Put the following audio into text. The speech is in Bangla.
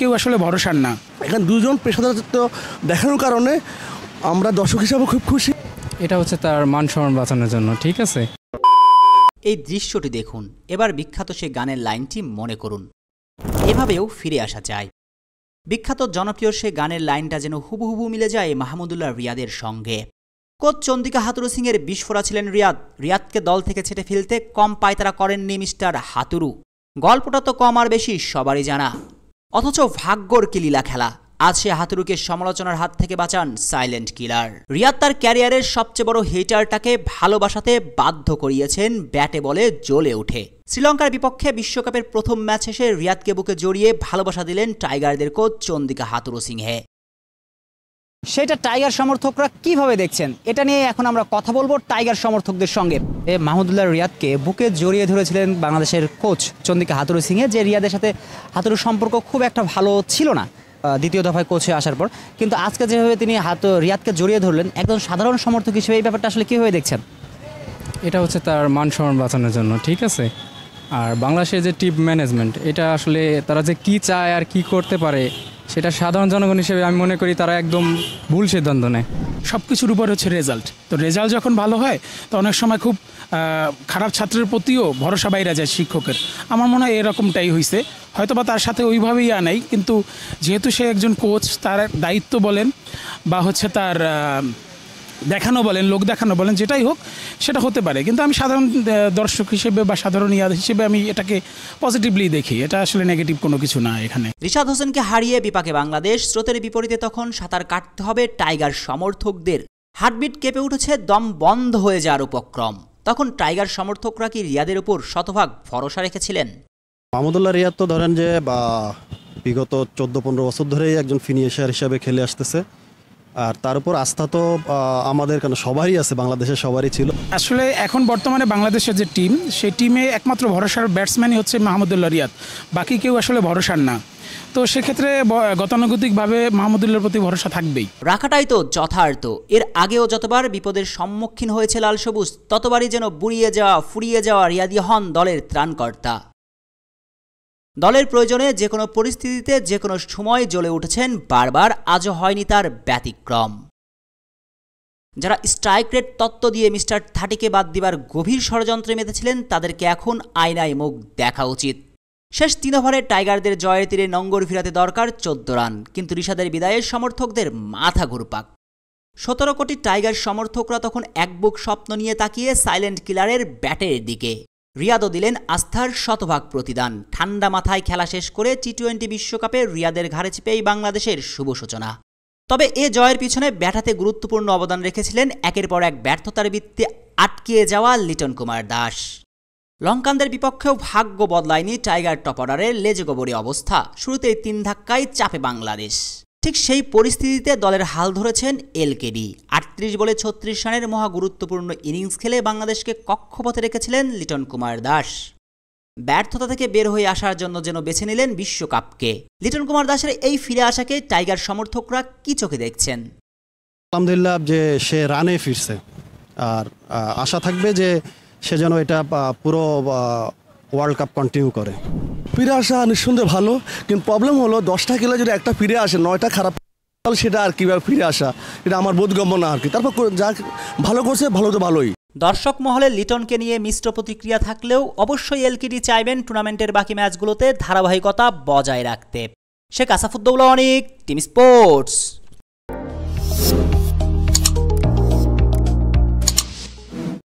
কেউ আসলে ভরসার না। এখানে দুজন পেশাদারিত্ব দেখানোর কারণে আমরা দর্শক হিসাবে খুব খুশি। এটা হচ্ছে তার মান সম্মান বাঁচানোর জন্য, ঠিক আছে। এই দৃশ্যটি দেখুন, এবার বিখ্যাত সেই গানের লাইনটি মনে করুন। এভাবেও ফিরে আসা যায়। বিখ্যাত জনপ্রিয় সে গানের লাইনটা যেন হুবহু মিলে যায় মাহমুদুল্লাহ রিয়াদের সঙ্গে। কোচ চন্দিকা হাতুরু সিংয়ের বিস্ফোরা ছিলেন রিয়াদ। রিয়াদকে দল থেকে ছেটে ফেলতে কম পায়তারা করেননি মিস্টার হাতুরু। গল্পটা তো কম আর বেশি সবারই জানা, অথচ ভাগ্যর কি লীলা খেলা। আজ সে হাতুরুকে সমালোচনার হাত থেকে বাঁচান সাইলেন্ট কিলার। রিয়াদ তার ক্যারিয়ারের সবচেয়ে বড় হেটারটাকে ভালোবাসাতে বাধ্য করিয়েছেন, ব্যাটে বলে জ্বলে উঠে। শ্রীলঙ্কার বিপক্ষে বিশ্বকাপের প্রথম ম্যাচ শেষে রিয়াদকে বুকে জড়িয়ে ভালোবাসা দিলেন টাইগারদের কোচ চন্দিকা হাতুরু সিংহে। সেটা টাইগার সমর্থকরা কিভাবে দেখছেন, এটা নিয়ে এখন আমরা কথা বলবো টাইগার সমর্থকদের সঙ্গে। মাহমুদুল্লাহ রিয়াদকে বুকে জড়িয়ে ধরেছিলেন বাংলাদেশের কোচ চন্দিকা হাতুরু সিংহে, যে রিয়াদের সাথে হাতুরুর সম্পর্ক খুব একটা ভালো ছিল না দ্বিতীয় দফায় কোচে আসার পর। কিন্তু আজকে যেভাবে তিনি রিয়াদকে জড়িয়ে ধরলেন, একজন সাধারণ সমর্থক হিসেবে এই ব্যাপারটা আসলে কীভাবে দেখছেন? এটা হচ্ছে তার মান সম্মান বাঁচানোর জন্য, ঠিক আছে। আর বাংলাদেশের যে টিম ম্যানেজমেন্ট, এটা আসলে তারা যে কি চায় আর কি করতে পারে, সেটা সাধারণ জনগণ হিসেবে আমি মনে করি তারা একদম ভুল সিদ্ধান্ত নেয়। সব কিছুর উপর হচ্ছে রেজাল্ট। তো রেজাল্ট যখন ভালো হয় তো অনেক সময় খুব খারাপ ছাত্রের প্রতিও ভরসা বাইরে যায় শিক্ষকের। আমার মনে হয় এরকমটাই হয়েছে, হয়তো বা তার সাথে ওইভাবেই আনাই, কিন্তু যেহেতু সে একজন কোচ, তার দায়িত্ব বলেন বা হচ্ছে তার দেখানো বলেন, লোক দেখানো বলেন, যেটাই হোক সেটা হতে পারে। কিন্তু আমি সাধারণ দর্শক হিসেবে বা সাধারণ ইয়াদ হিসেবে আমি এটাকে পজিটিভলি দেখি। এটা আসলে নেগেটিভ কোনো কিছু না। এখানে রিশাদ হোসেনকে হারিয়ে বিপাকে বাংলাদেশ। স্রোতের বিপরীতে তখন সাঁতার কাটতে হবে টাইগার সমর্থকদের। হার্টবিট কেঁপে উঠেছে, দম বন্ধ হয়ে যাওয়ার উপক্রম। তখন টাইগার সমর্থকরা কি রিয়াদের উপর শতভাগ ভরসা রেখেছিলেন? মাহমুদুল্লাহ রিয়াদ তো ধরেন যে বিগত 14-15 বছর ধরেই একজন ফিনিশার হিসাবে খেলে আসতেছে। আর তার উপর আস্থা তো আমাদের কেন সবারই আছে, বাংলাদেশের সবারই ছিল। আসলে এখন বর্তমানে বাংলাদেশের যে টিম, সেই টিমে একমাত্র ভরসার ব্যাটসম্যানই হচ্ছে মাহমুদুল্লাহ রিয়াদ, বাকি কেউ আসলে ভরসার না। তো সেক্ষেত্রে গতানুগতিকভাবে মাহমুদুল্লাহর প্রতি ভরসা থাকবেই। রাখাটাই তো যথার্থ। এর আগেও যতবার বিপদের সম্মুখীন হয়েছে লাল সবুজ, ততবারই যেন ফুরিয়ে যাওয়া রিয়াদি হন দলের ত্রাণকর্তা। দলের প্রয়োজনে যে কোনো পরিস্থিতিতে যে কোনো সময় জ্বলে উঠেছেন বারবার, আজও হয়নি তার ব্যতিক্রম। যারা স্ট্রাইক রেট তত্ত্ব দিয়ে মিস্টার 30কে বাদ দিবার গভীর ষড়যন্ত্রে মেতেছিলেন, তাদেরকে এখন আয়নায় মুখ দেখা উচিত। শেষ 3 ওভারে টাইগারদের জয়ের তীরে নঙ্গর ফিরাতে দরকার 14 রান, কিন্তু রিশাদের বিদায়ের সমর্থকদের মাথা ঘুরপাক। 17 কোটি টাইগার সমর্থকরা তখন এক বুক স্বপ্ন নিয়ে তাকিয়ে সাইলেন্ট কিলারের ব্যাটের দিকে। রিয়াদও দিলেন আস্থার শতভাগ প্রতিদান। ঠান্ডা মাথায় খেলা শেষ করে টি-20 বিশ্বকাপে রিয়াদের ঘাড়ে চেপেই বাংলাদেশের শুভ সূচনা। তবে এ জয়ের পিছনে ব্যাটাতে গুরুত্বপূর্ণ অবদান রেখেছিলেন একের পর এক ব্যর্থতার বৃত্তে আটকিয়ে যাওয়া লিটন কুমার দাস। লঙ্কানদের বিপক্ষেও ভাগ্য বদলায়নি টাইগার টপ অর্ডারের লেজগবরে অবস্থা। শুরুতেই 3 ধাক্কায় চাপে বাংলাদেশ। ঠিক সেই পরিস্থিতিতে দলের হাল ধরেছেন এলকেডি। 38 বলে 36 রানের মহা গুরুত্বপূর্ণ ইনিংস খেলে বাংলাদেশকে কক্ষপথে রেখেছিলেন লিটন কুমার দাস। ব্যর্থতা থেকে বের হয়ে আসার জন্য যেন বেছে নিলেন বিশ্বকাপকে। লিটন কুমার দাসের এই ফিরে আসাকে টাইগার সমর্থকরা কি চোখে দেখছেন? আলহামদুলিল্লাহ যে সে রানে ফিরছে, আর আশা থাকবে যে সে যেন এটা পুরো ওয়ার্ল্ড কাপ কন্টিনিউ করে। ফিরে আসা নিঃসন্দেহে ভালো, কিন্তু প্রবলেম হলো 10টা খেলে যদি একটা ফিরে আসে, 9টা খারাপ, সেটা আর কীভাবে ফিরে আসা, এটা আমার বোধগম্য না আর কি। তারপর যা ভালো করছে, ভালো তো ভালোই। দর্শক মহলে লিটনকে নিয়ে মিশ্র প্রতিক্রিয়া থাকলেও অবশ্যই এলকেডি চাইবেন টুর্নামেন্টের বাকি ম্যাচগুলোতে ধারাবাহিকতা বজায় রাখতে। শেখ আসাফুদ্দৌলা অনিক, টিম স্পোর্টস।